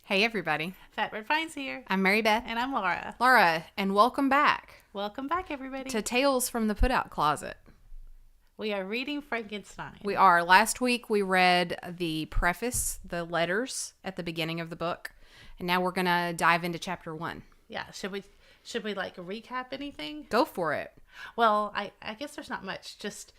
Hey everybody, Fat Red Fine's here. I'm Mary Beth. And I'm Laura. Laura, and welcome back Welcome back, everybody. to Tales from the Put-Out Closet. We are reading Frankenstein. We are. Last week we read the preface, the letters at the beginning of the book, and now we're going to dive into chapter 1. Yeah, should we like recap anything? Go for it. Well, I guess there's not much. Just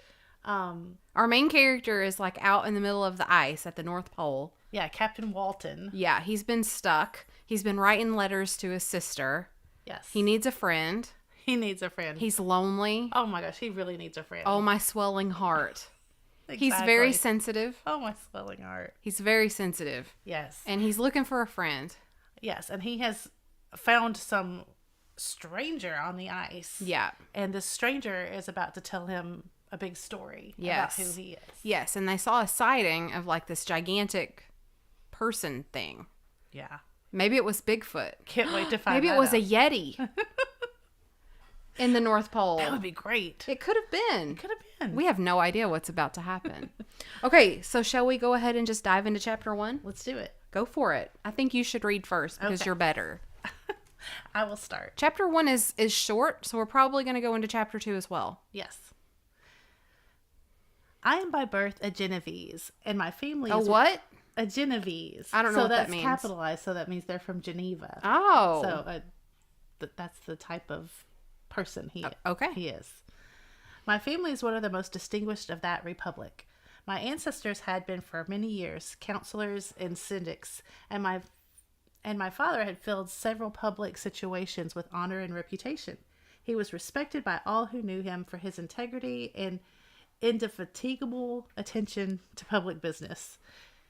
Our main character is like out in the middle of the ice at the North Pole. yeah, Captain Walton. Yeah, he's been stuck. He's been writing letters to his sister. Yes. He needs a friend. He needs a friend. He's lonely. Oh my gosh, he really needs a friend. Oh, my swelling heart. Exactly. He's very sensitive. Oh, my swelling heart. He's very sensitive. Yes. And he's looking for a friend. Yes, and he has found some stranger on the ice. Yeah. And this stranger is about to tell him a big story Yes. about who he is. Yes, and they saw a sighting of like this gigantic person thing. Yeah. Maybe it was Bigfoot. Can't wait to find Maybe that it was out. a Yeti in the North Pole. That would be great. It could have been. Could have been. We have no idea what's about to happen. Okay, so shall we go ahead and just dive into chapter 1? Let's do it. Go for it. I think you should read first because Okay. you're better. I will start. Chapter 1 is short, so we're probably going to go into chapter 2 as well. Yes. I am by birth a Genovese, and my family A is what? a Genovese. I don't know so what that that's means. capitalized, so that means they're from Geneva. Oh. So that's the type of person he okay. he is. My family is one of the most distinguished of that republic. My ancestors had been for many years counselors and syndics, and my father had filled several public situations with honor and reputation. He was respected by all who knew him for his integrity and indefatigable attention to public business.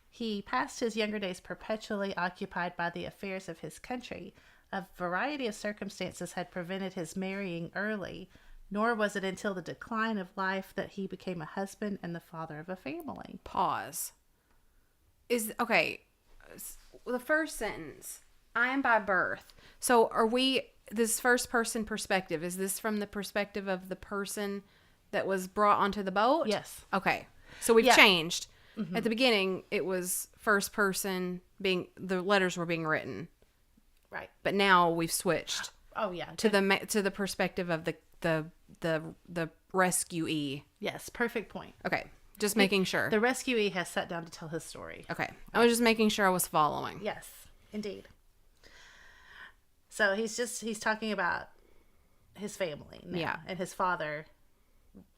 He passed his younger days perpetually occupied by the affairs of his country. A variety of circumstances had prevented his marrying early, nor was it until the decline of life that he became a husband and the father of a family. Pause. The first sentence, I am by birth. So are we, this first person perspective, is this from the perspective of the person that was brought onto the boat? Yes. Okay. So we've Yeah. changed. Mm-hmm. At the beginning, it was first person the letters were being written. Right. But now we've switched Oh yeah. to the perspective of the rescuee. Yes, perfect point. Okay. Just making sure. The rescuee has sat down to tell his story. Okay. I was just making sure I was following. Yes, indeed. So he's talking about his family now. Yeah. And his father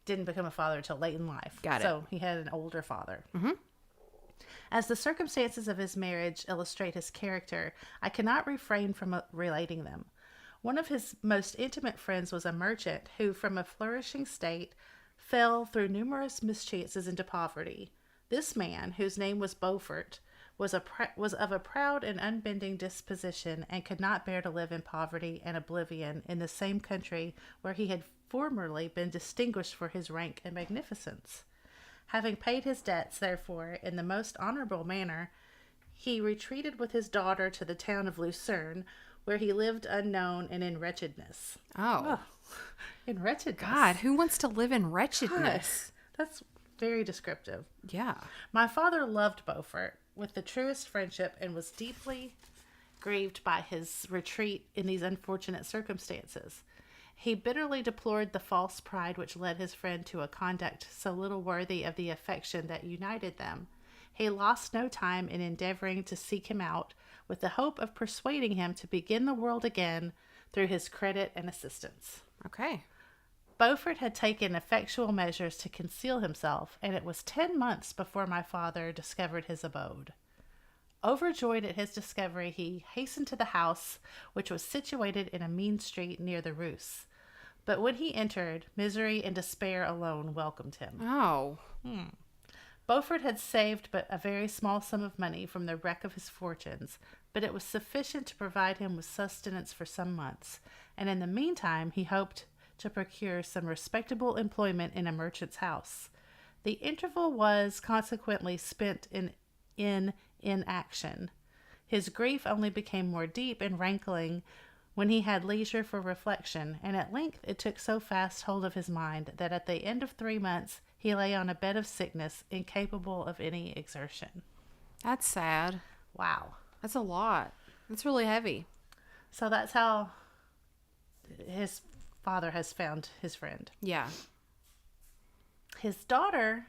didn't become a father until late in life. Got it. So he had an older father. Mm-hmm. As the circumstances of his marriage illustrate his character, I cannot refrain from relating them. One of his most intimate friends was a merchant who, from a flourishing state, fell through numerous mischances into poverty. This man, whose name was Beaufort, was of a proud and unbending disposition and could not bear to live in poverty and oblivion in the same country where he had formerly been distinguished for his rank and magnificence. Having paid his debts, therefore, in the most honorable manner, he retreated with his daughter to the town of Lucerne, where he lived unknown and in wretchedness. Oh. In wretchedness? God, who wants to live in wretchedness? That's very descriptive. Yeah. My father loved Beaufort with the truest friendship and was deeply grieved by his retreat in these unfortunate circumstances. He bitterly deplored the false pride which led his friend to a conduct so little worthy of the affection that united them. He lost no time in endeavoring to seek him out, with the hope of persuading him to begin the world again through his credit and assistance. Okay. Beaufort had taken effectual measures to conceal himself, and it was 10 months before my father discovered his abode. Overjoyed at his discovery, he hastened to the house, which was situated in a mean street near the Rus. But when he entered, misery and despair alone welcomed him. Oh. Beaufort had saved but a very small sum of money from the wreck of his fortunes, but it was sufficient to provide him with sustenance for some months, and in the meantime he hoped to procure some respectable employment in a merchant's house. The interval was consequently spent in inaction. His grief only became more deep and rankling when he had leisure for reflection, and at length it took so fast hold of his mind that at the end of 3 months he lay on a bed of sickness, incapable of any exertion. That's sad. Wow. That's a lot. That's really heavy. So that's how his father has found his friend. Yeah. His daughter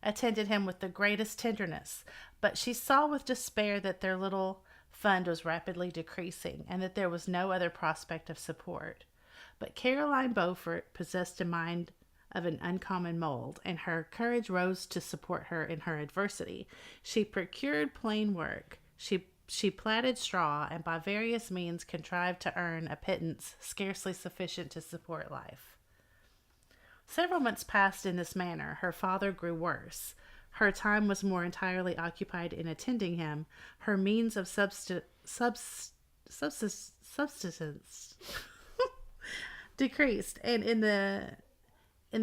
attended him with the greatest tenderness, but she saw with despair that their little fund was rapidly decreasing and that there was no other prospect of support. But Caroline Beaufort possessed a mind of an uncommon mold, and her courage rose to support her in her adversity. She procured plain work. She plaited straw, and by various means contrived to earn a pittance scarcely sufficient to support life. Several months passed in this manner. Her father grew worse. Her time was more entirely occupied in attending him. Her means of subsistence decreased, and in the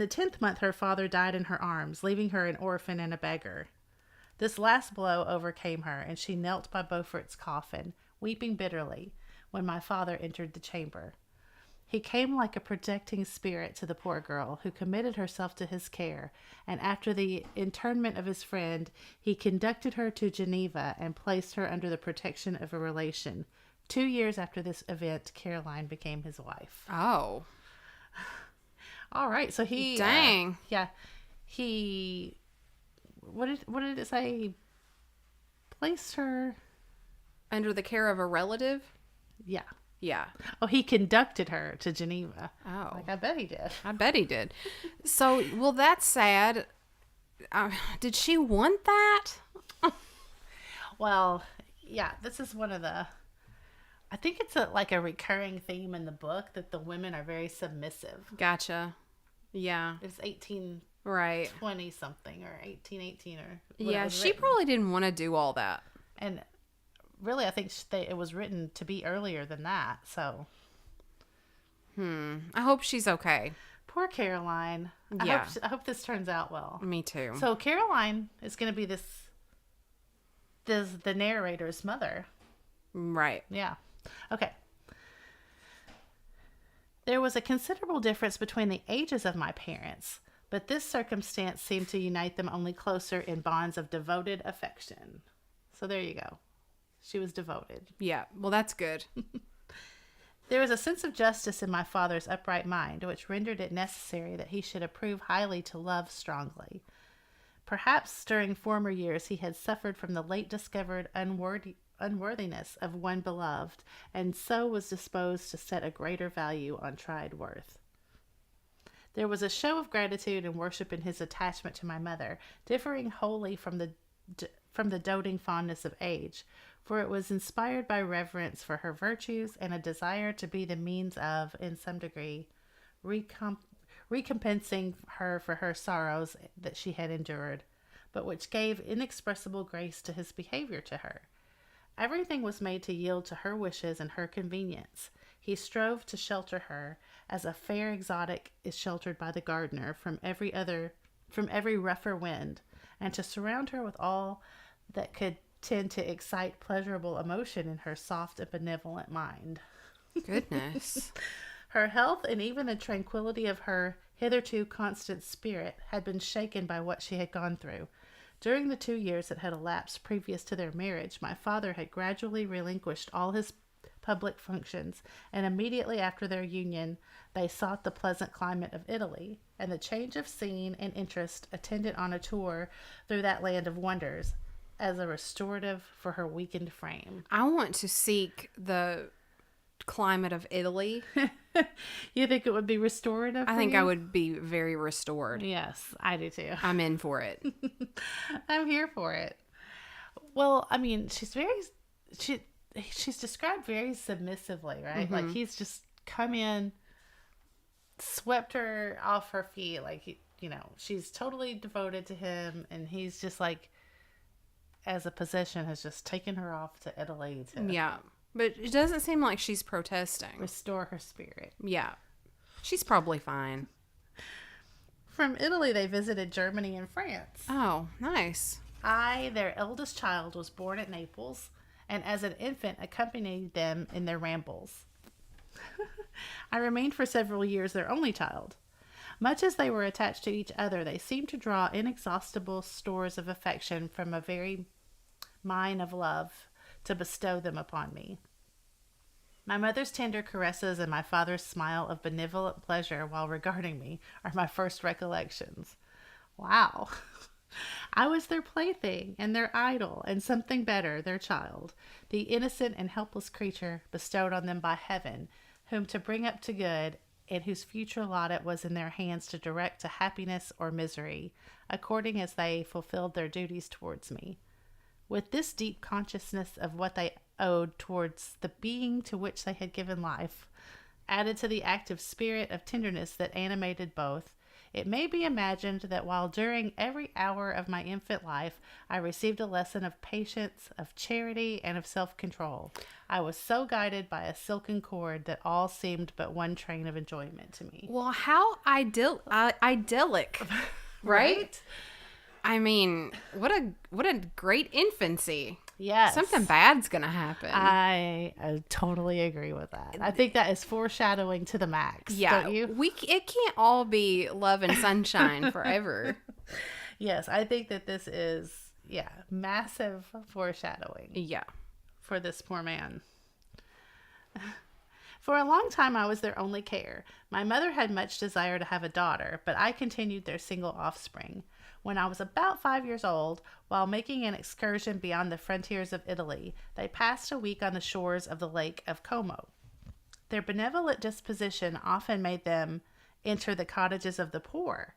10th month her father died in her arms, leaving her an orphan and a beggar. This last blow overcame her, and she knelt by Beaufort's coffin, weeping bitterly, when my father entered the chamber. He came like a protecting spirit to the poor girl, who committed herself to his care, and after the interment of his friend, he conducted her to Geneva and placed her under the protection of a relation. 2 years after this event, Caroline became his wife. Oh. All right, so he... Dang. He... What did it say? He placed her... Under the care of a relative? Yeah. Yeah. Oh, he conducted her to Geneva. Oh. Like, I bet he did. I bet he did. So, well, that's sad. Did she want that? Well, yeah, this is one of the... I think it's like a recurring theme in the book that the women are very submissive. Gotcha. Yeah. It's 1820 Right. something or 1818 or Yeah, she probably didn't want to do all that. And really, I think it was written to be earlier than that. So, I hope she's okay. poor Caroline. Yeah. I hope this turns out well. Me too. So Caroline is going to be the narrator's mother. Right. Yeah. Okay. There was a considerable difference between the ages of my parents, but this circumstance seemed to unite them only closer in bonds of devoted affection. So there you go. She was devoted. Yeah. Well, that's good. There was a sense of justice in my father's upright mind, which rendered it necessary that he should approve highly to love strongly. Perhaps during former years he had suffered from the late discovered unworthiness of one beloved, and so was disposed to set a greater value on tried worth. There was a show of gratitude and worship in his attachment to my mother, differing wholly from the doting fondness of age, for it was inspired by reverence for her virtues and a desire to be the means of, in some degree, recompensing her for her sorrows that she had endured, but which gave inexpressible grace to his behavior to her. Everything was made to yield to her wishes and her convenience. He strove to shelter her, as a fair exotic is sheltered by the gardener from every rougher wind, and to surround her with all that could tend to excite pleasurable emotion in her soft and benevolent mind. Goodness. Her health and even the tranquility of her hitherto constant spirit had been shaken by what she had gone through. During the 2 years that had elapsed previous to their marriage, my father had gradually relinquished all his public functions, and immediately after their union they sought the pleasant climate of Italy, and the change of scene and interest attendant on a tour through that land of wonders as a restorative for her weakened frame. I want to seek the climate of Italy. You think it would be restorative? I think I would be very restored. Yes, I do too. I'm in for it. I'm here for it. Well, I mean, she's described very submissively, right? Mm-hmm. Like he's just come in, swept her off her feet, like she's totally devoted to him, and he's just like, as a possession, has just taken her off to Italy to Yeah. But it doesn't seem like she's protesting. restore her spirit. Yeah. She's probably fine. From Italy, they visited Germany and France. Oh, nice. I, their eldest child, was born at Naples, and as an infant accompanied them in their rambles. I remained for several years their only child. Much as they were attached to each other, they seemed to draw inexhaustible stores of affection from a very mine of love to bestow them upon me. My mother's tender caresses and my father's smile of benevolent pleasure while regarding me are my first recollections. Wow. I was their plaything and their idol, and something better, their child, the innocent and helpless creature bestowed on them by heaven, whom to bring up to good, and whose future lot it was in their hands to direct to happiness or misery, according as they fulfilled their duties towards me. With this deep consciousness of what they owed towards the being to which they had given life, added to the active spirit of tenderness that animated both, it may be imagined that while during every hour of my infant life I received a lesson of patience, of charity, and of self-control, I was so guided by a silken cord that all seemed but one train of enjoyment to me. Well, how idyllic, right? I mean, what a great infancy. Yes. Something bad's going to happen. I totally agree with that. I think that is foreshadowing to the max. Yeah. Don't you? It can't all be love and sunshine forever. Yes. I think that this is, massive foreshadowing. Yeah. For this poor man. For a long time, I was their only care. My mother had much desire to have a daughter, but I continued their single offspring. When I was about 5 years old, while making an excursion beyond the frontiers of Italy, they passed a week on the shores of the Lake of Como. Their benevolent disposition often made them enter the cottages of the poor.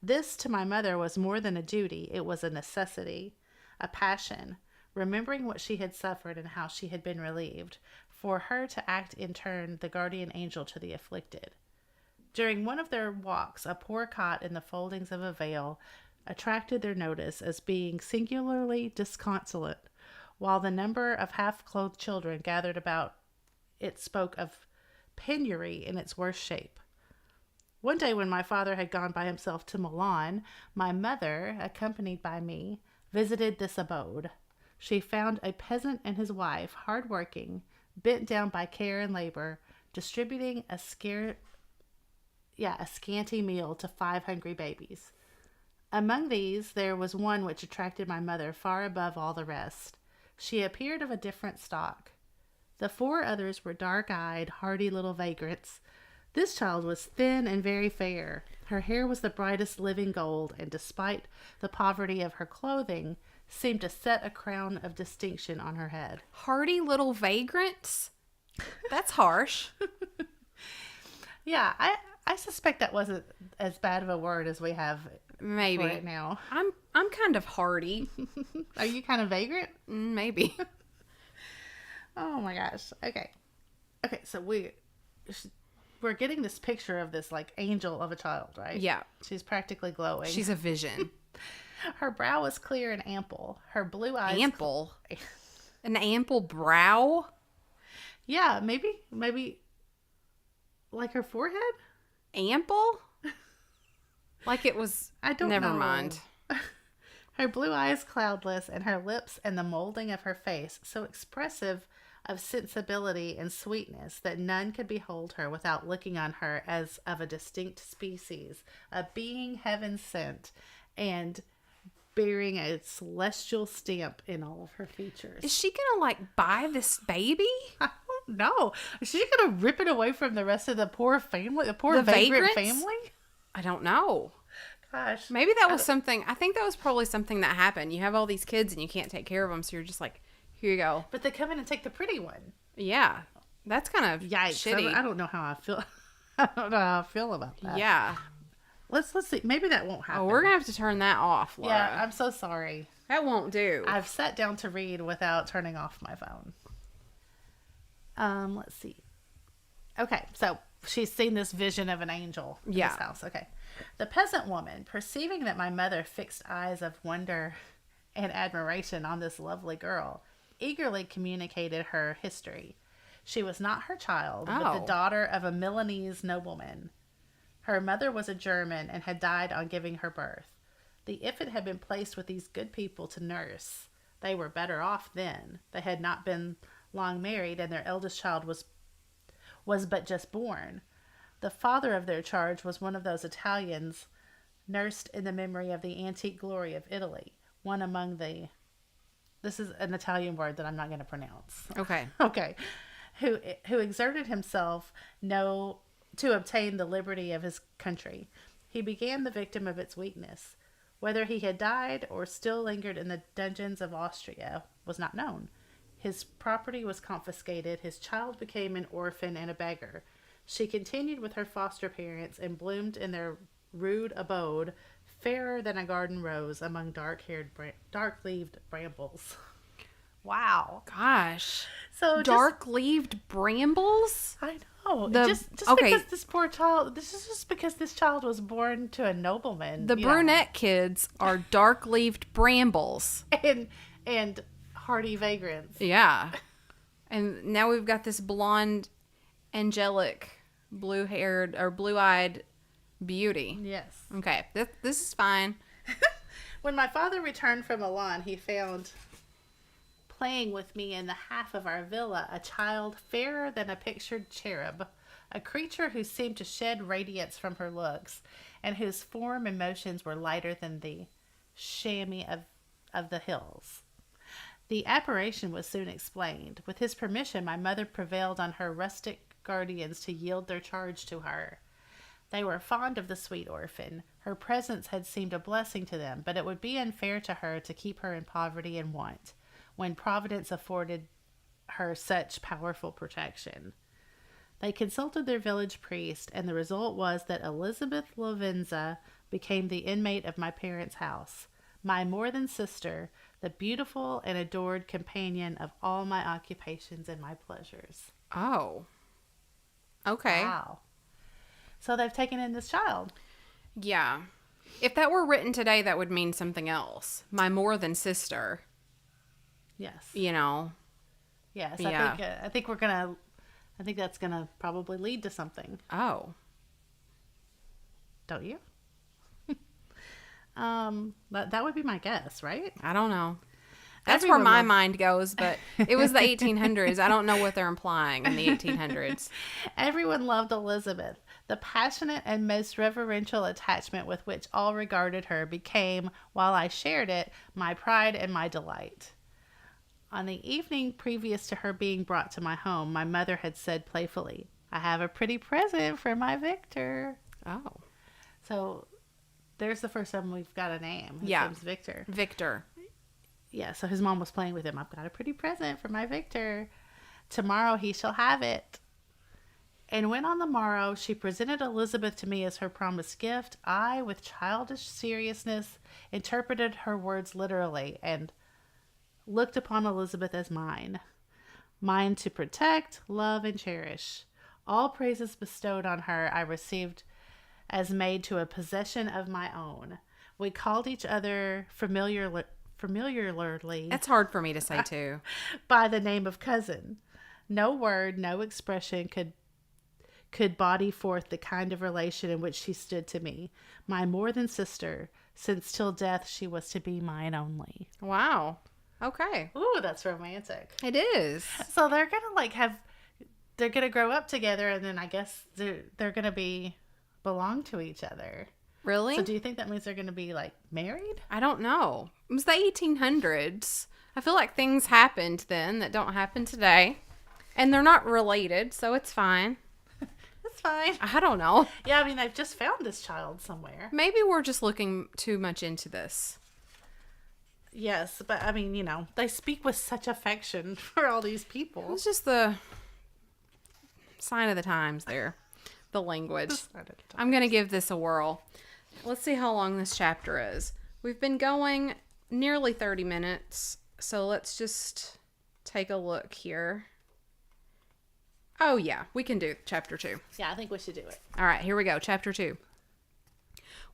This, to my mother, was more than a duty. It was a necessity, a passion, remembering what she had suffered and how she had been relieved, for her to act in turn the guardian angel to the afflicted. During one of their walks, a poor cot in the foldings of a veil attracted their notice as being singularly disconsolate, while the number of half-clothed children gathered about it spoke of penury in its worst shape. One day when my father had gone by himself to Milan, my mother, accompanied by me, visited this abode. She found a peasant and his wife, hard-working, bent down by care and labor, distributing a scanty meal to 5 hungry babies. Among these, there was one which attracted my mother far above all the rest. She appeared of a different stock. The 4 others were dark-eyed, hardy little vagrants. This child was thin and very fair. Her hair was the brightest living gold, and despite the poverty of her clothing, seemed to set a crown of distinction on her head. Hardy little vagrants? That's harsh. Yeah, I suspect that wasn't as bad of a word as we have maybe right now. I'm kind of hardy. Are you kind of vagrant? Maybe. Oh my gosh. Okay, so we're getting this picture of this like angel of a child, right? Yeah. She's practically glowing. She's a vision. Her brow was clear and ample. Her blue eyes... Ample? An ample brow? Yeah, maybe like her forehead? Ample? Like it was... I don't Never know. mind. Her blue eyes cloudless, and her lips and the molding of her face so expressive of sensibility and sweetness that none could behold her without looking on her as of a distinct species, a being heaven sent, and bearing a celestial stamp in all of her features. Is she gonna like buy this baby? I don't know. Is she gonna rip it away from the rest of the poor family, the poor vagrant family? I don't know. Gosh. Maybe that was something. I think that was probably something that happened. You have all these kids and you can't take care of them, so you're just like, here you go. But they come in and take the pretty one. Yeah. That's kind of Yikes. shitty. I don't know how I feel. I don't know how I feel about that. Yeah. Let's see. Maybe that won't happen. Oh, we're going to have to turn that off, Laura. Yeah, I'm so sorry. That won't do. I've sat down to read without turning off my phone. Let's see. Okay, so she's seen this vision of an angel in this house. Okay. The peasant woman, perceiving that my mother fixed eyes of wonder and admiration on this lovely girl, eagerly communicated her history. She was not her child, but the daughter of a Milanese nobleman. Her mother was a German and had died on giving her birth. The infant had been placed with these good people to nurse. They were better off then. They had not been long married, and their eldest child was was but just born. The father of their charge was one of those Italians nursed in the memory of the antique glory of Italy, one among the, this is an Italian word that I'm not going to pronounce. Okay. Okay. Who exerted himself to obtain the liberty of his country. He began the victim of its weakness. Whether he had died or still lingered in the dungeons of Austria was not known. His property was confiscated. His child became an orphan and a beggar. She continued with her foster parents and bloomed in their rude abode, fairer than a garden rose among dark-leaved brambles. Wow. Gosh. So Dark-leaved brambles? I know. The- Just okay. because this poor child, this is just because this child was born to a nobleman. The you know, brunette kids are dark-leaved brambles. and hardy vagrants. Yeah. And now we've got this blonde, angelic, blue-haired or blue-eyed beauty. Yes. Okay. This is fine. When my father returned from Milan, he found playing with me in the half of our villa a child fairer than a pictured cherub, a creature who seemed to shed radiance from her looks, and whose form and motions were lighter than the chamois of the hills. The apparition was soon explained. With his permission, my mother prevailed on her rustic guardians to yield their charge to her. They were fond of the sweet orphan. Her presence had seemed a blessing to them, but it would be unfair to her to keep her in poverty and want, when Providence afforded her such powerful protection. They consulted their village priest, and the result was that Elizabeth Lavenza became the inmate of my parents' house, my more than sister, the beautiful and adored companion of all my occupations and my pleasures. Oh. Okay. Wow. So they've taken in this child. Yeah. If that were written today, that would mean something else. My more than sister, Yes. you know. Yes. Yeah. I think that's gonna probably lead to something. Oh. Don't you? That would be my guess, right? I don't know. That's Everyone where my loves- mind goes, but it was the 1800s. I don't know what they're implying in the 1800s. Everyone loved Elizabeth. The passionate and most reverential attachment with which all regarded her became, while I shared it, my pride and my delight. On the evening previous to her being brought to my home, my mother had said playfully, "I have a pretty present for my Victor." Oh. So there's the first time we've got a name. His Yeah. name's Victor. Victor. Yeah, so his mom was playing with him. "I've got a pretty present for my Victor. Tomorrow he shall have it." And when on the morrow she presented Elizabeth to me as her promised gift, I, with childish seriousness, interpreted her words literally and looked upon Elizabeth as mine. Mine to protect, love, and cherish. All praises bestowed on her I received as made to a possession of my own. We called each other familiarly That's hard for me to say, too. by the name of cousin. No word, no expression could body forth the kind of relation in which she stood to me, my more than sister, since till death she was to be mine only. Wow. Okay. Ooh, that's romantic. It is. So they're gonna they're gonna grow up together, and then I guess they're gonna belong to each other. Really? So do you think that means they're gonna be married? I don't know. It was the 1800s. I feel like things happened then that don't happen today. And they're not related, so it's fine. That's fine. I don't know. Yeah, I mean they've just found this child somewhere. Maybe we're just looking too much into this. Yes, but I mean, they speak with such affection for all these people. It's just the sign of the times there. The language. I'm going to give this a whirl. Let's see how long this chapter is. We've been going nearly 30 minutes, so let's just take a look here. Oh, yeah, we can do chapter 2. Yeah, I think we should do it. All right, here we go. Chapter 2.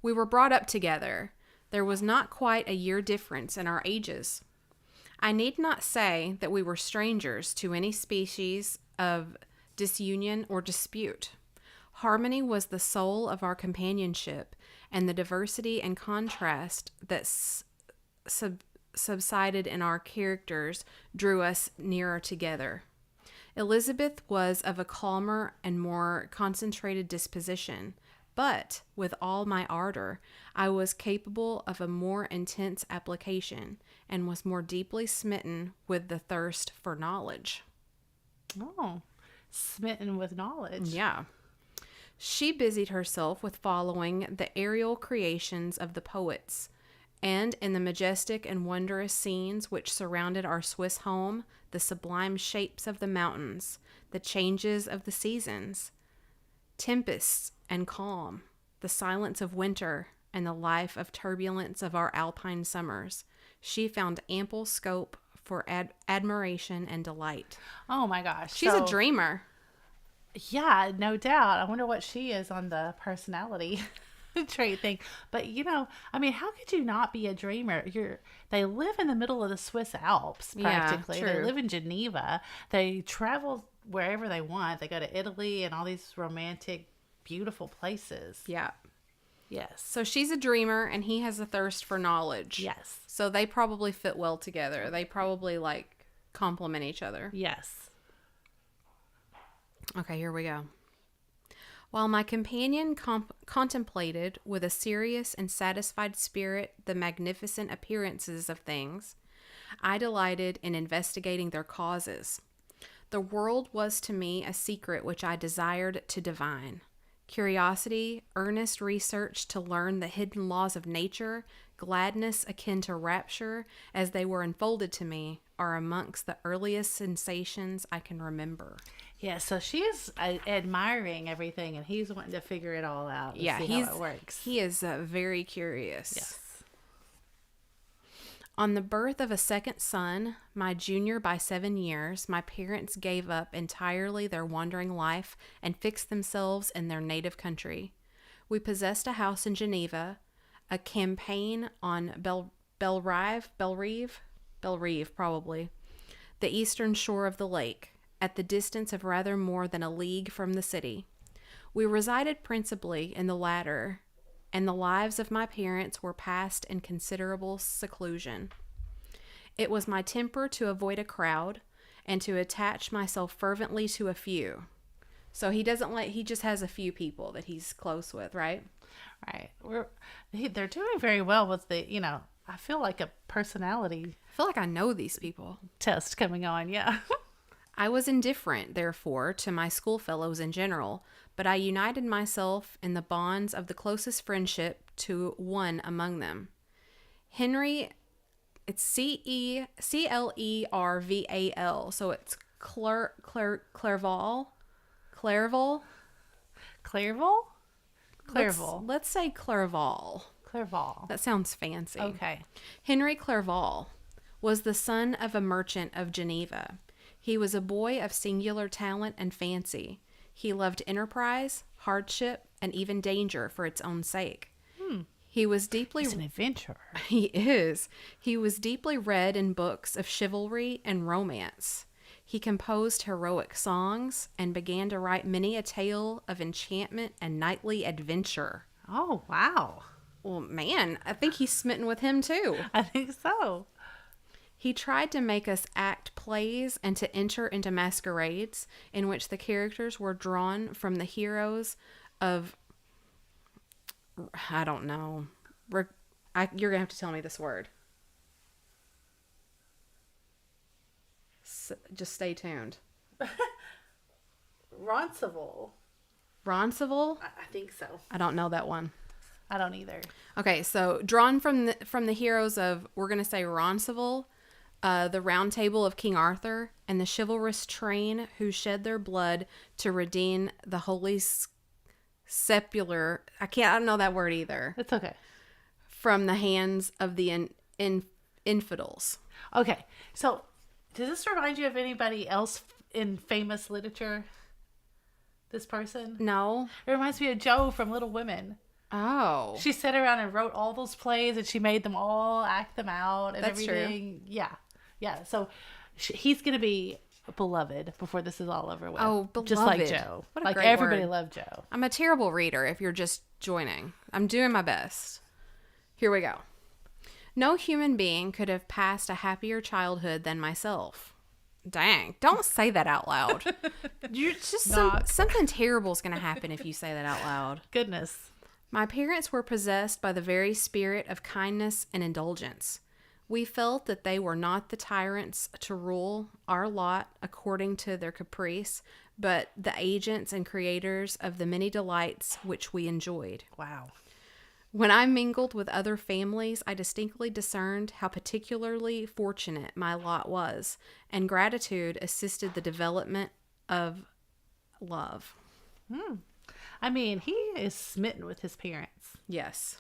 We were brought up together. There was not quite a year difference in our ages. I need not say that we were strangers to any species of disunion or dispute. Harmony was the soul of our companionship, and the diversity and contrast that subsided in our characters drew us nearer together. Elizabeth was of a calmer and more concentrated disposition, but with all my ardor, I was capable of a more intense application and was more deeply smitten with the thirst for knowledge. Oh, smitten with knowledge. Yeah. She busied herself with following the aerial creations of the poets, and in the majestic and wondrous scenes which surrounded our Swiss home, the sublime shapes of the mountains, the changes of the seasons, tempests and calm, the silence of winter, and the life of turbulence of our alpine summers, she found ample scope for admiration and delight. Oh my gosh. She's a dreamer. Yeah, no doubt. I wonder what she is on the personality trait thing. But I mean, how could you not be a dreamer? They live in the middle of the Swiss Alps practically. Yeah, they true. live in Geneva. They travel wherever they want. They go to Italy and all these romantic, beautiful places. Yeah. Yes. So she's a dreamer and he has a thirst for knowledge. Yes. So they probably fit well together. They probably complement each other. Yes. Okay, here we go. While my companion contemplated with a serious and satisfied spirit the magnificent appearances of things, I delighted in investigating their causes. The world was to me a secret which I desired to divine. Curiosity, earnest research to learn the hidden laws of nature, gladness akin to rapture, as they were unfolded to me, are amongst the earliest sensations I can remember. Yeah, so she is admiring everything, and he's wanting to figure it all out. And see how it works. He is very curious. Yes. On the birth of a second son, my junior by 7 years, my parents gave up entirely their wandering life and fixed themselves in their native country. We possessed a house in Geneva, a campaign on Bellerive, probably, the eastern shore of the lake, at the distance of rather more than a league from the city. We resided principally in the latter, and the lives of my parents were passed in considerable seclusion. It was my temper to avoid a crowd and to attach myself fervently to a few. So he just has a few people that he's close with, right? Right. They're doing very well with I feel like a personality I feel like I know these people. test coming on. Yeah. I was indifferent, therefore, to my schoolfellows in general, but I united myself in the bonds of the closest friendship to one among them. Henry, it's Clerval, so it's Clerval. Clairvaux. Let's say Clerval. Clairvaux. That sounds fancy. Okay. Henry Clerval was the son of a merchant of Geneva. He was a boy of singular talent and fancy. He loved enterprise, hardship, and even danger for its own sake. He was deeply... He's an adventurer. He is. He was deeply read in books of chivalry and romance. He composed heroic songs and began to write many a tale of enchantment and knightly adventure. Oh, wow. Well, man, I think he's smitten with him too. I think so. He tried to make us act plays and to enter into masquerades in which the characters were drawn from the heroes of... I don't know. You're going to have to tell me this word. Just stay tuned. Ronceville. Ronceville? I think so. I don't know that one. I don't either. Okay, so drawn from the heroes of, we're going to say Ronceville, the Round Table of King Arthur, and the chivalrous train who shed their blood to redeem the holy sepulchre. I don't know that word either. It's okay. From the hands of the infidels. Okay, so does this remind you of anybody else in famous literature? This person? No. It reminds me of Jo from Little Women. Oh. She sat around and wrote all those plays, and she made them all act them out and That's everything. True. Yeah. So he's gonna be beloved before this is all over with. Oh, beloved. Just like Jo. What a like great everybody word. loved Jo. I'm a terrible reader if you're just joining. I'm doing my best. Here we go. No human being could have passed a happier childhood than myself. Dang, don't say that out loud. You're just something terrible is going to happen if you say that out loud. Goodness. My parents were possessed by the very spirit of kindness and indulgence. We felt that they were not the tyrants to rule our lot according to their caprice, but the agents and creators of the many delights which we enjoyed. Wow. When I mingled with other families, I distinctly discerned how particularly fortunate my lot was, and gratitude assisted the development of love. I mean, he is smitten with his parents. Yes.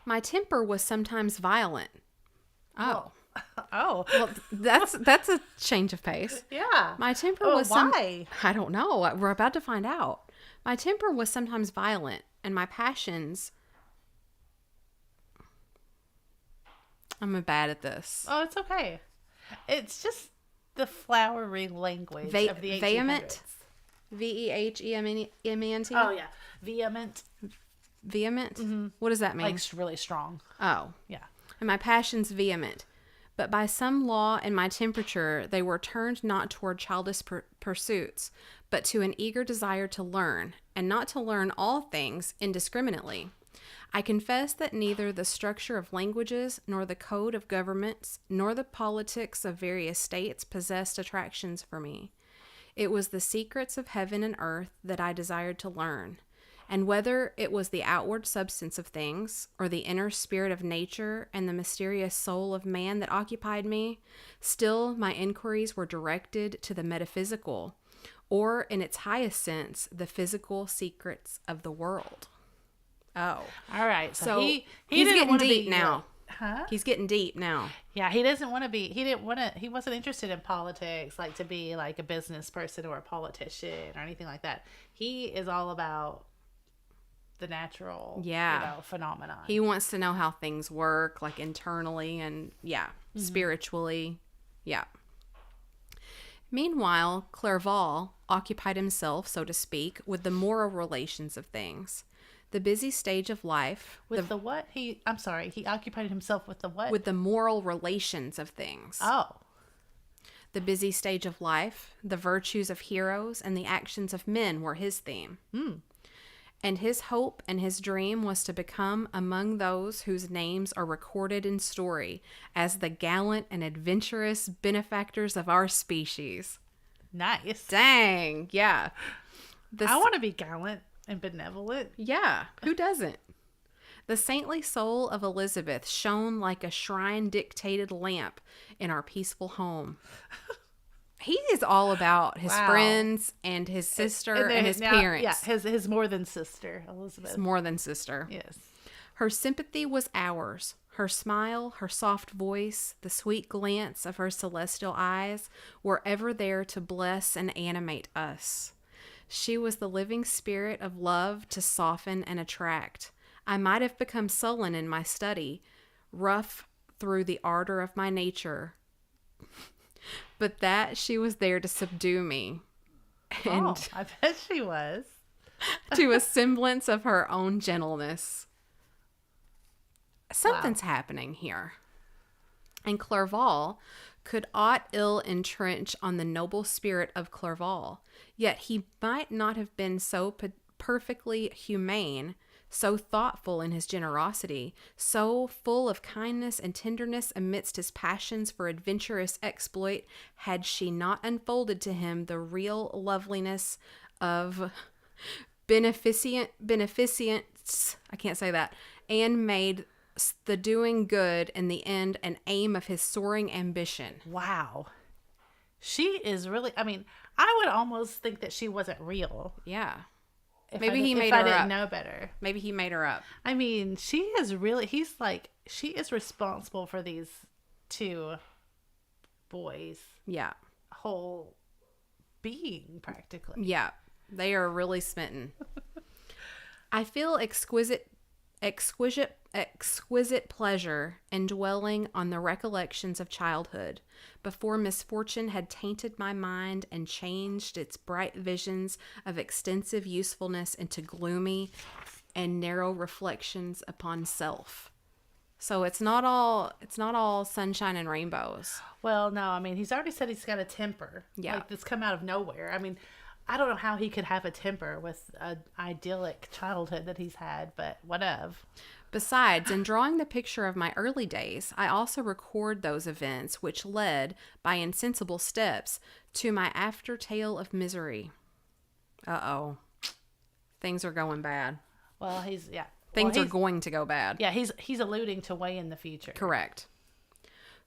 My temper was sometimes violent. Oh. Oh. Well, that's a change of pace. Yeah. My temper was why? I don't know. We're about to find out. My temper was sometimes violent, and my passions... I'm bad at this. Oh, it's okay. It's just the flowery language of the 1800s. Vehement? V-E-H-E-M-E-N-T? Oh, yeah. Vehement. Vehement? Mm-hmm. What does that mean? Like really strong. Oh. Yeah. And my passions vehement. But by some law in my temperature, they were turned not toward childish pursuits, but to an eager desire to learn, and not to learn all things indiscriminately. I confess that neither the structure of languages, nor the code of governments, nor the politics of various states possessed attractions for me. It was the secrets of heaven and earth that I desired to learn, and whether it was the outward substance of things, or the inner spirit of nature and the mysterious soul of man that occupied me, still my inquiries were directed to the metaphysical, or in its highest sense, the physical secrets of the world. Oh. All right. So he's getting deep now. Huh? He's getting deep now. Yeah, he doesn't want to be, he wasn't interested in politics, like to be like a business person or a politician or anything like that. He is all about the natural, phenomenon. He wants to know how things work, like internally and, spiritually. Yeah. Meanwhile, Clerval occupied himself, so to speak, with the moral relations of things. The busy stage of life. With the what? He occupied himself with the what? With the moral relations of things. Oh. The busy stage of life, the virtues of heroes, and the actions of men were his theme. And his hope and his dream was to become among those whose names are recorded in story as the gallant and adventurous benefactors of our species. Nice. Dang, yeah. I want to be gallant and benevolent. Yeah, who doesn't? The saintly soul of Elizabeth shone like a shrine-dictated lamp in our peaceful home. He is all about his friends and his sister and his parents. Yeah, his more than sister, Elizabeth. His more than sister. Yes. Her sympathy was ours. Her smile, her soft voice, the sweet glance of her celestial eyes were ever there to bless and animate us. She was the living spirit of love to soften and attract. I might have become sullen in my study, rough through the ardor of my nature, but that she was there to subdue me. And I bet she was. to a semblance of her own gentleness. Something's happening here. And Clerval could aught ill entrench on the noble spirit of Clerval, yet he might not have been so perfectly humane, so thoughtful in his generosity, so full of kindness and tenderness amidst his passions for adventurous exploit, had she not unfolded to him the real loveliness of beneficence, I can't say that, and made the doing good in the end an aim of his soaring ambition. Wow. She is really, I mean, I would almost think that she wasn't real. Yeah. If I didn't know better. Maybe he made her up. I mean, she is she is responsible for these two boys. Yeah. Whole being, practically. Yeah. They are really smitten. I feel exquisite pleasure in dwelling on the recollections of childhood, before misfortune had tainted my mind and changed its bright visions of extensive usefulness into gloomy and narrow reflections upon self. So it's not all sunshine and rainbows. Well, no, I mean, he's already said he's got a temper. Yeah. Like, that's come out of nowhere. I mean, I don't know how he could have a temper with an idyllic childhood that he's had, but whatever. Besides, in drawing the picture of my early days, I also record those events which led, by insensible steps, to my after tale of misery. Uh-oh. Things are going bad. Well, he's, yeah. Things Well, are going to go bad. Yeah, he's alluding to way in the future. Correct.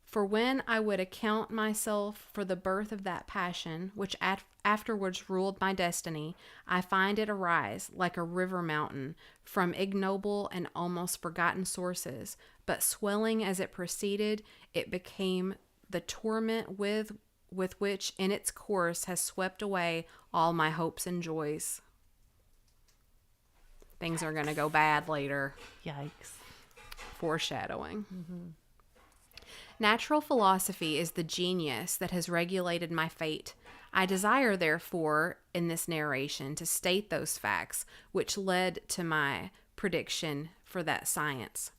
For when I would account myself for the birth of that passion, which afterwards ruled my destiny, I find it arise, like a river mountain, from ignoble and almost forgotten sources, but swelling as it proceeded, it became the torment with which in its course has swept away all my hopes and joys. Things are going to go bad later. Yikes. Foreshadowing. Mm-hmm. Natural philosophy is the genius that has regulated my fate. I desire, therefore, in this narration to state those facts which led to my prediction for that science.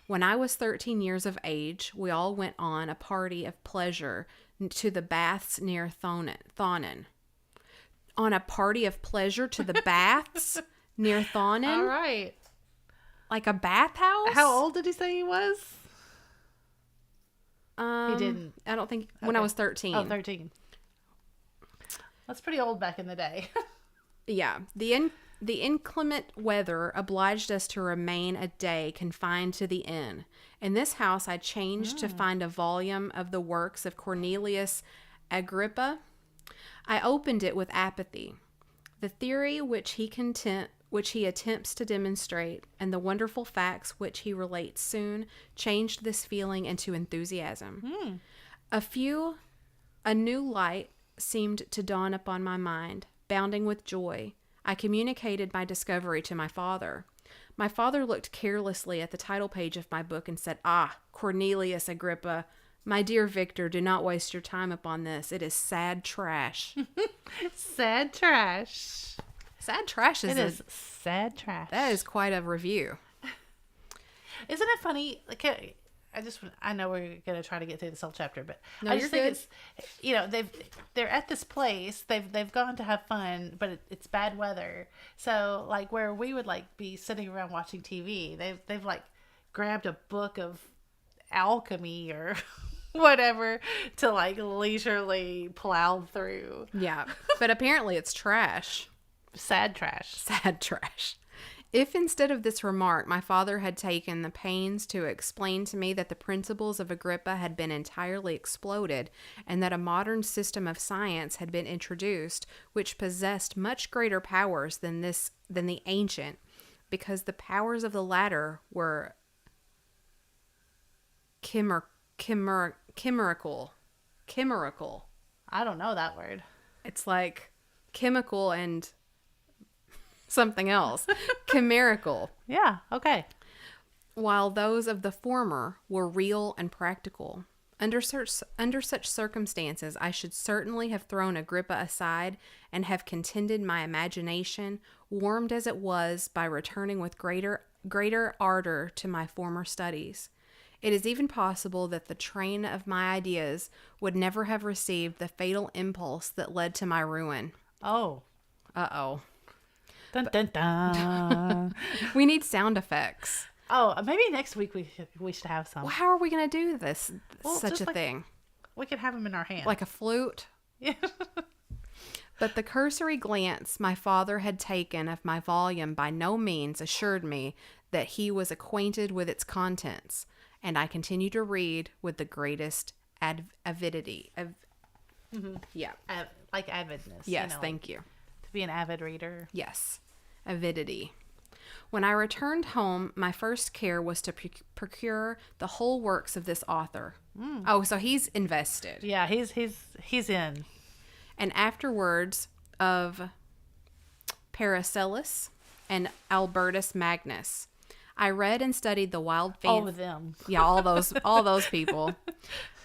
When I was 13 years of age, we all went on a party of pleasure to the baths near Thonen. On a party of pleasure to the baths near Thonen? All right. Like a bathhouse? How old did he say he was? He didn't. I don't think, when I was 13. Oh, 13. That's pretty old back in the day. Yeah. The inclement weather obliged us to remain a day confined to the inn. In this house I changed to find a volume of the works of Cornelius Agrippa. I opened it with apathy. The theory which he attempts to demonstrate, and the wonderful facts which he relates soon changed this feeling into enthusiasm. A new light seemed to dawn upon my mind. Bounding with joy, I communicated my discovery to my father. My father looked carelessly at the title page of my book and said, "Ah, Cornelius Agrippa, my dear Victor, do not waste your time upon this. It is sad trash." Sad trash. Sad trash is sad trash. That is quite a review. Isn't it funny? Like, I know we're gonna try to get through this whole chapter, but No, I just you're think it's, they're at this place. They've gone to have fun, but it's bad weather. So like where we would like be sitting around watching TV, they've like grabbed a book of alchemy or whatever to like leisurely plow through. Yeah, but apparently it's trash. Sad trash. Sad trash. If instead of this remark, my father had taken the pains to explain to me that the principles of Agrippa had been entirely exploded, and that a modern system of science had been introduced, which possessed much greater powers than the ancient, because the powers of the latter were chimerical. I don't know that word. It's like chemical and something else. Chimerical. Yeah, okay. While those of the former were real and practical. Under such circumstances, I should certainly have thrown Agrippa aside and have contented my imagination, warmed as it was by returning with greater ardor to my former studies. It is even possible that the train of my ideas would never have received the fatal impulse that led to my ruin. Oh. Uh-oh. Dun, dun, dun. We need sound effects. Oh, maybe next week we should have some. Well, how are we going to do this? Well, Such just a thing. We could have them in our hand. Like a flute? Yeah. But the cursory glance my father had taken of my volume by no means assured me that he was acquainted with its contents, and I continued to read with the greatest avidity. Yeah. Like avidness. Yes, thank you. To be an avid reader. Yes, avidity. When I returned home, my first care was to procure the whole works of this author. Oh, so he's invested. Yeah, he's in. And afterwards of Paracelsus and Albertus Magnus. I read and studied the wild All of them. Yeah, all those people.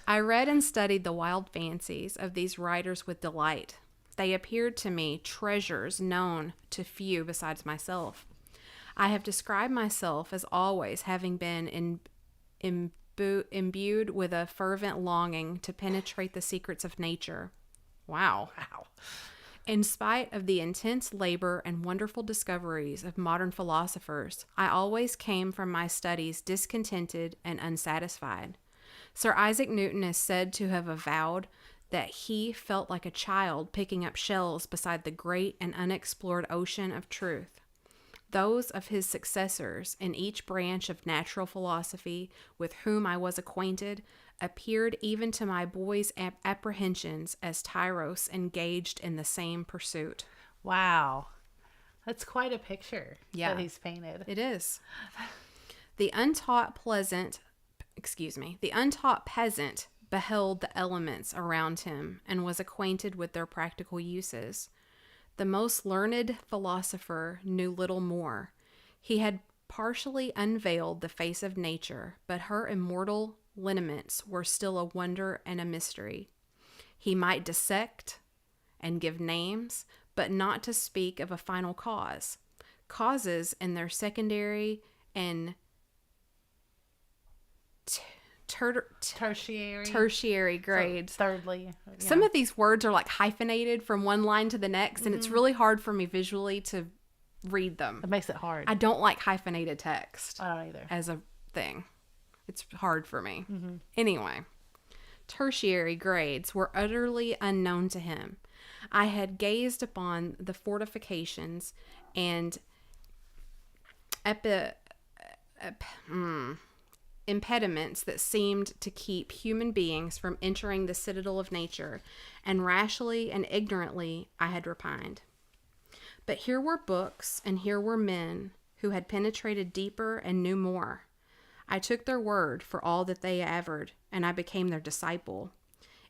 I read and studied the wild fancies of these writers with delight. They appeared to me treasures known to few besides myself. I have described myself as always having been imbued with a fervent longing to penetrate the secrets of nature. Wow. Wow. In spite of the intense labor and wonderful discoveries of modern philosophers, I always came from my studies discontented and unsatisfied. Sir Isaac Newton is said to have avowed that he felt like a child picking up shells beside the great and unexplored ocean of truth. Those of his successors in each branch of natural philosophy with whom I was acquainted appeared even to my boy's apprehensions as tyros engaged in the same pursuit. Wow. That's quite a picture that he's painted. It is. The untaught peasant beheld the elements around him and was acquainted with their practical uses. The most learned philosopher knew little more. He had partially unveiled the face of nature, but her immortal lineaments were still a wonder and a mystery. He might dissect and give names, but not to speak of a final cause. Causes in their secondary and tertiary grades. So, thirdly. Yeah. Some of these words are like hyphenated from one line to the next, and it's really hard for me visually to read them. It makes it hard. I don't like hyphenated text. I don't either. As a thing. It's hard for me. Anyway, tertiary grades were utterly unknown to him. I had gazed upon the fortifications and impediments that seemed to keep human beings from entering the citadel of nature, and rashly and ignorantly I had repined. But here were books, and here were men who had penetrated deeper and knew more. I took their word for all that they averred, and I became their disciple.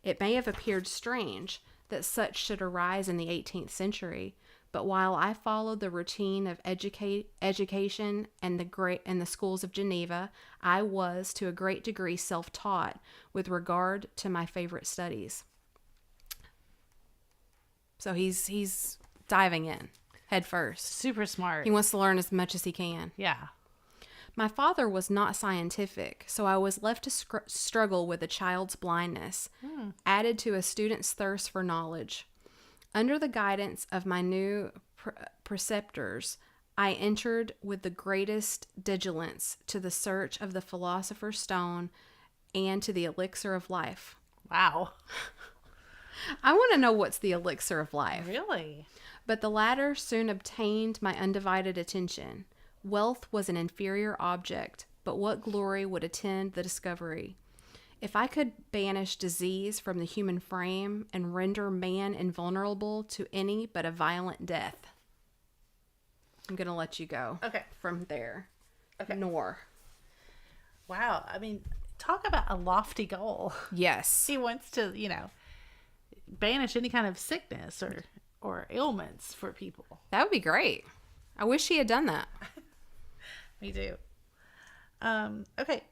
It may have appeared strange that such should arise in the 18th century, but while I followed the routine of education and the schools of Geneva, I was to a great degree self-taught with regard to my favorite studies. So he's diving in head first. Super smart. He wants to learn as much as he can. Yeah. My father was not scientific, so I was left to struggle with a child's blindness, added to a student's thirst for knowledge. Under the guidance of my new preceptors, I entered with the greatest diligence to the search of the philosopher's stone and to the elixir of life. Wow. I want to know what's the elixir of life. Really? But the latter soon obtained my undivided attention. Wealth was an inferior object, but what glory would attend the discovery? If I could banish disease from the human frame and render man invulnerable to any but a violent death. I'm going to let you go. Okay. From there. Okay. Nor. Wow. I mean, talk about a lofty goal. Yes. He wants to, banish any kind of sickness or ailments for people. That would be great. I wish he had done that. Me too. Okay.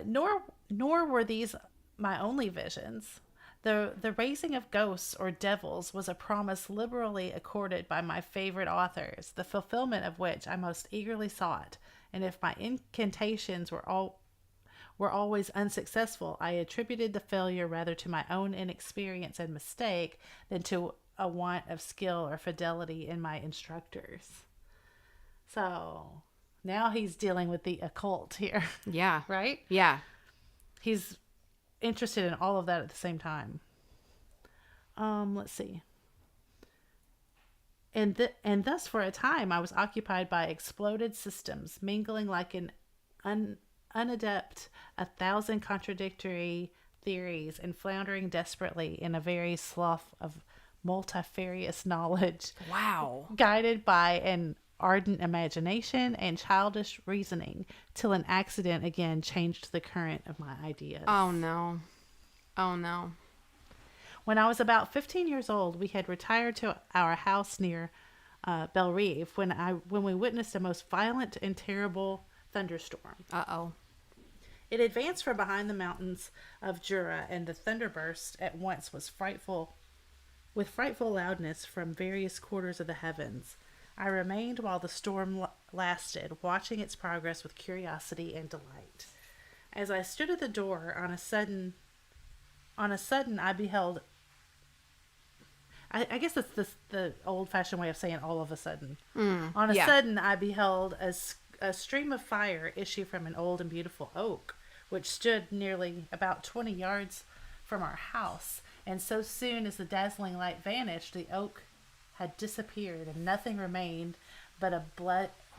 Nor were these my only visions. The raising of ghosts or devils was a promise liberally accorded by my favorite authors, the fulfillment of which I most eagerly sought. And if my incantations were always unsuccessful, I attributed the failure rather to my own inexperience and mistake than to a want of skill or fidelity in my instructors. So now he's dealing with the occult here. Yeah. Right? Yeah. He's interested in all of that at the same time. Let's see. And thus for a time I was occupied by exploded systems, mingling like an unadept 1,000 contradictory theories and floundering desperately in a very slough of multifarious knowledge. Wow. Guided by an ardent imagination and childish reasoning, till an accident again changed the current of my ideas. Oh no. When I was about 15 years old, we had retired to our house near Bellerive when we witnessed a most violent and terrible thunderstorm. Uh-oh. It advanced from behind the mountains of Jura, and the thunderburst at once was frightful, with frightful loudness from various quarters of the heavens. I remained while the storm lasted, watching its progress with curiosity and delight. As I stood at the door, on a sudden, I beheld. I guess that's the old-fashioned way of saying all of a sudden. On a yeah. sudden, I beheld a stream of fire issue from an old and beautiful oak, which stood nearly about 20 yards from our house. And so soon as the dazzling light vanished, the oak had disappeared, and nothing remained but a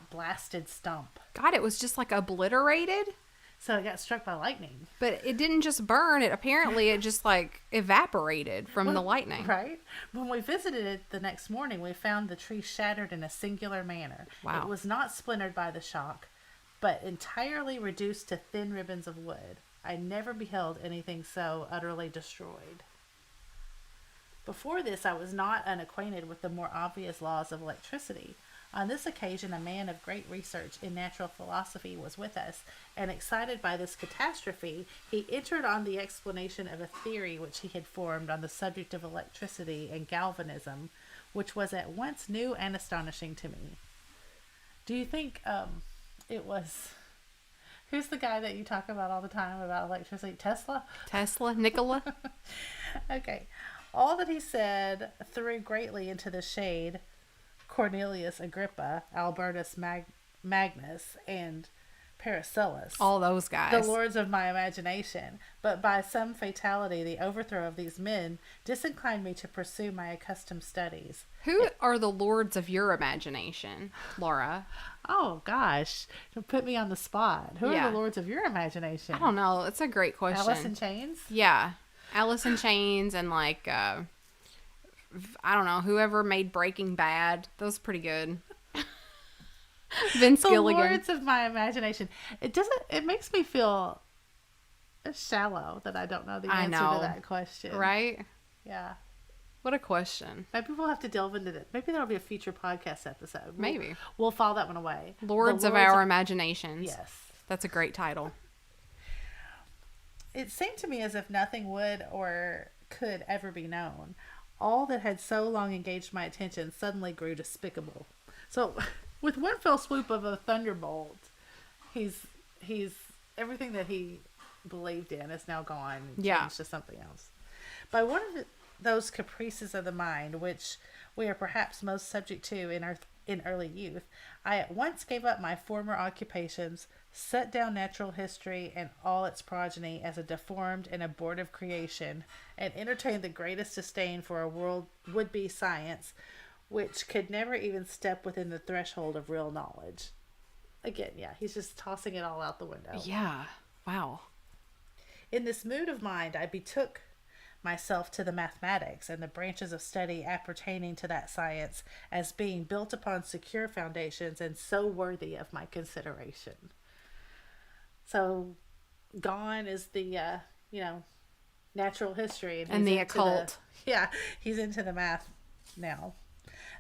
blasted stump. God, it was just like obliterated. So it got struck by lightning. But it didn't just burn. It just like evaporated from the lightning. Right? When we visited it the next morning, we found the tree shattered in a singular manner. Wow. It was not splintered by the shock, but entirely reduced to thin ribbons of wood. I never beheld anything so utterly destroyed. Before this, I was not unacquainted with the more obvious laws of electricity. On this occasion, a man of great research in natural philosophy was with us, and excited by this catastrophe, he entered on the explanation of a theory which he had formed on the subject of electricity and galvanism, which was at once new and astonishing to me. Do you think it was... Who's the guy that you talk about all the time about electricity? Tesla? Nikola. Okay. All that he said threw greatly into the shade Cornelius Agrippa, Albertus Magnus, and Paracelsus, All those guys. the lords of my imagination. But by some fatality, the overthrow of these men disinclined me to pursue my accustomed studies. Who are the lords of your imagination, Laura? Oh, gosh. Don't put me on the spot. Who are Yeah. the lords of your imagination? I don't know. It's a great question. Alice in Chains? Yeah. Alice in Chains and like, I don't know, whoever made Breaking Bad. That was pretty good. Vince The Gilligan. lords of my imagination. It makes me feel shallow that I don't know the I answer know. to that question. Right? Yeah. What a question. Maybe we'll have to delve into it. Maybe that'll be a future podcast episode. Maybe. We'll file that one away. Lords of our imaginations. Yes. That's a great title. It seemed to me as if nothing would or could ever be known. All that had so long engaged my attention suddenly grew despicable. So, with one fell swoop of a thunderbolt, he's everything that he believed in is now gone and changed to something else. By one of those caprices of the mind, which we are perhaps most subject to in early youth, I at once gave up my former occupations, set down natural history and all its progeny as a deformed and abortive creation, and entertained the greatest disdain for a world would-be science, which could never even step within the threshold of real knowledge. Again, yeah, he's just tossing it all out the window. Yeah. Wow. In this mood of mind, I betook myself to the mathematics and the branches of study appertaining to that science as being built upon secure foundations and so worthy of my consideration. So, gone is the, natural history. And the occult. He's into the math now.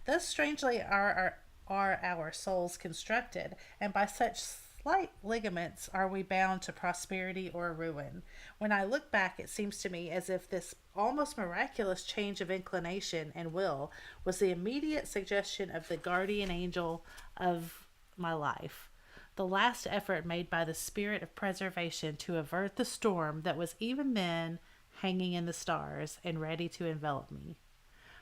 Thus, strangely, are our souls constructed, and by such slight ligaments are we bound to prosperity or ruin. When I look back, it seems to me as if this almost miraculous change of inclination and will was the immediate suggestion of the guardian angel of my life, the last effort made by the spirit of preservation to avert the storm that was even then hanging in the stars and ready to envelop me.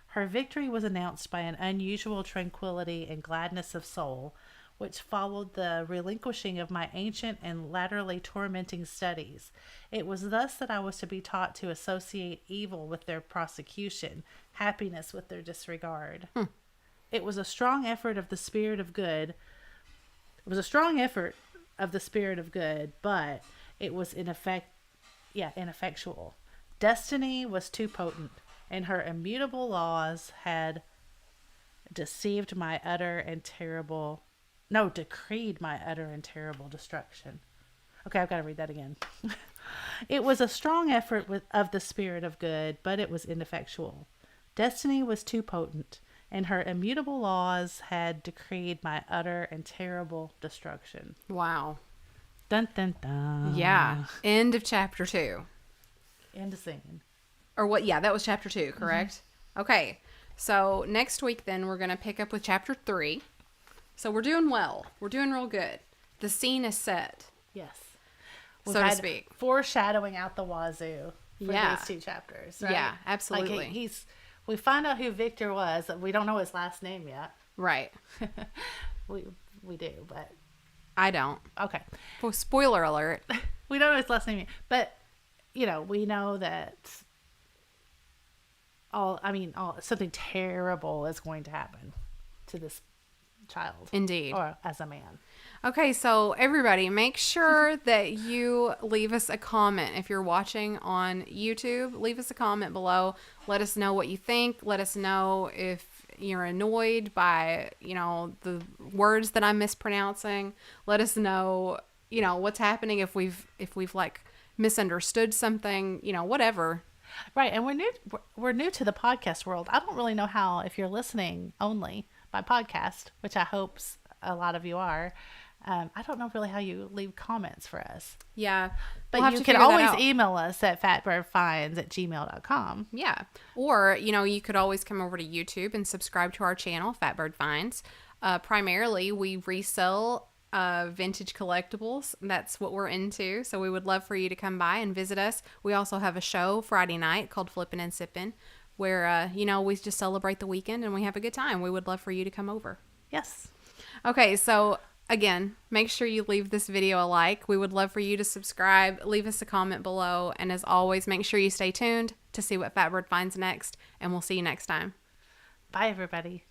Her victory was announced by an unusual tranquility and gladness of soul, which followed the relinquishing of my ancient and latterly tormenting studies. It was thus that I was to be taught to associate evil with their prosecution, happiness with their disregard. It was a strong effort of the spirit of good. It was a strong effort of the spirit of good, but it was ineffectual. Destiny was too potent, and her immutable laws had decreed my utter and terrible destruction. Okay, I've got to read that again. It was a strong effort of the spirit of good, but it was ineffectual. Destiny was too potent, and her immutable laws had decreed my utter and terrible destruction. Wow. Dun, dun, dun. Yeah. End of chapter 2. End of singing. Or what? Yeah, that was chapter 2, correct? Mm-hmm. Okay. So next week, then, we're going to pick up with chapter 3. So we're doing well. We're doing real good. The scene is set, Yes. so to speak. Foreshadowing out the wazoo for Yeah. these 2 chapters, right? Yeah, absolutely. Like we find out who Victor was. We don't know his last name yet. Right. We do, but I don't. okay. Well, spoiler alert. We don't know his last name yet, but we know that something terrible is going to happen to this child. Indeed. Or as a man. Okay, so everybody, make sure that you leave us a comment. If you're watching on YouTube, leave us a comment below. Let us know what you think. Let us know if you're annoyed by, the words that I'm mispronouncing. Let us know, what's happening if we've like misunderstood something, whatever. Right, and we're new to the podcast world. I don't really know how, if you're listening only by podcast, which I hope a lot of you are. I don't know really how you leave comments for us. Yeah. But you can always email us at fatbirdfinds@gmail.com. Yeah. Or, you could always come over to YouTube and subscribe to our channel, Fatbird Finds. Primarily, we resell vintage collectibles. That's what we're into. So we would love for you to come by and visit us. We also have a show Friday night called Flippin and Sippin, where, we just celebrate the weekend and we have a good time. We would love for you to come over. Yes. Okay, so again, make sure you leave this video a like. We would love for you to subscribe, leave us a comment below, and as always, make sure you stay tuned to see what Fatbird finds next, and we'll see you next time. Bye, everybody.